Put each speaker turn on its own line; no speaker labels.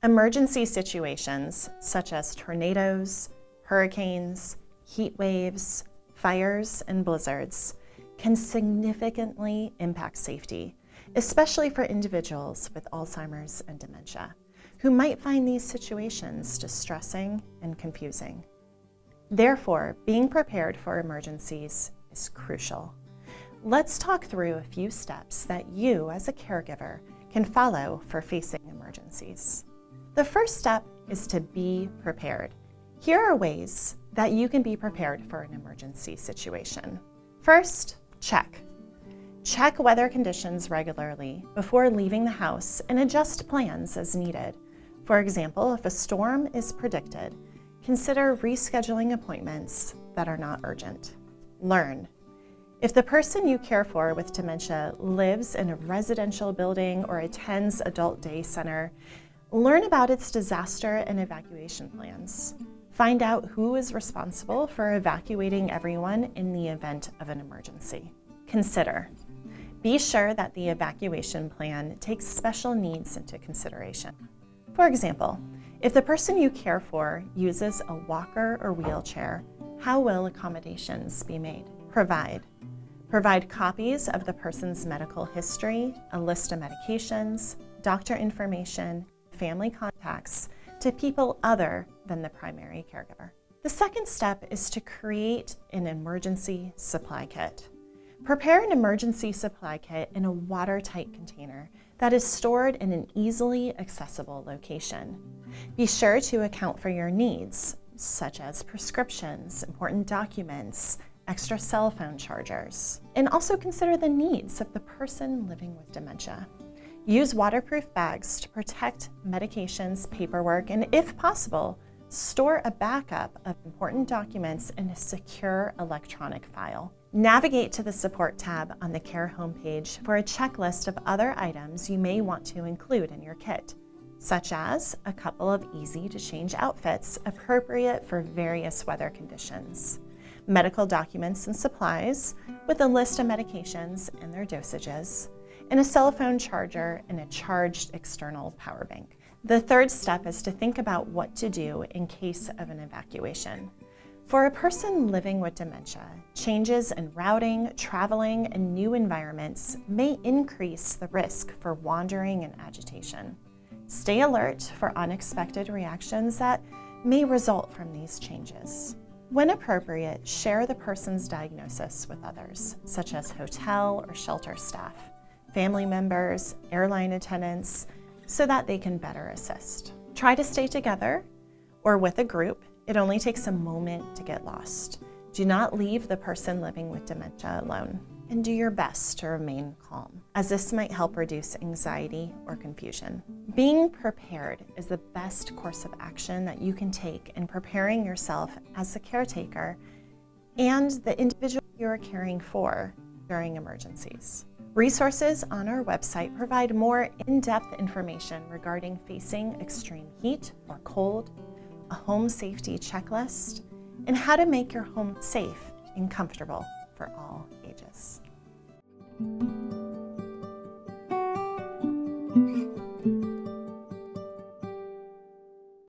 Emergency situations such as tornadoes, hurricanes, heat waves, fires, and blizzards can significantly impact safety, especially for individuals with Alzheimer's and dementia, who might find these situations distressing and confusing. Therefore, being prepared for emergencies is crucial. Let's talk through a few steps that you, as a caregiver, can follow for facing emergencies. The first step is to be prepared. Here are ways that you can be prepared for an emergency situation. First, check. Check weather conditions regularly before leaving the house and adjust plans as needed. For example, if a storm is predicted, consider rescheduling appointments that are not urgent. Learn. If the person you care for with dementia lives in a residential building or attends adult day center, learn about its disaster and evacuation plans. Find out who is responsible for evacuating everyone in the event of an emergency. Consider. Be sure that the evacuation plan takes special needs into consideration. For example, if the person you care for uses a walker or wheelchair, how will accommodations be made? Provide. Provide copies of the person's medical history, a list of medications, doctor information, family contacts to people other than the primary caregiver. The second step is to create an emergency supply kit. Prepare an emergency supply kit in a watertight container that is stored in an easily accessible location. Be sure to account for your needs, such as prescriptions, important documents, extra cell phone chargers, and also consider the needs of the person living with dementia. Use waterproof bags to protect medications, paperwork, and if possible, store a backup of important documents in a secure electronic file. Navigate to the Support tab on the Care homepage for a checklist of other items you may want to include in your kit, such as a couple of easy-to-change outfits appropriate for various weather conditions, medical documents and supplies with a list of medications and their dosages, and a cell phone charger and a charged external power bank. The third step is to think about what to do in case of an evacuation. For a person living with dementia, changes in routing, traveling, and new environments may increase the risk for wandering and agitation. Stay alert for unexpected reactions that may result from these changes. When appropriate, share the person's diagnosis with others, such as hotel or shelter staff, family members, airline attendants, so that they can better assist. Try to stay together or with a group. It only takes a moment to get lost. Do not leave the person living with dementia alone, and do your best to remain calm, as this might help reduce anxiety or confusion. Being prepared is the best course of action that you can take in preparing yourself as a caretaker and the individual you are caring for during emergencies. Resources on our website provide more in-depth information regarding facing extreme heat or cold, a home safety checklist, and how to make your home safe and comfortable for all ages.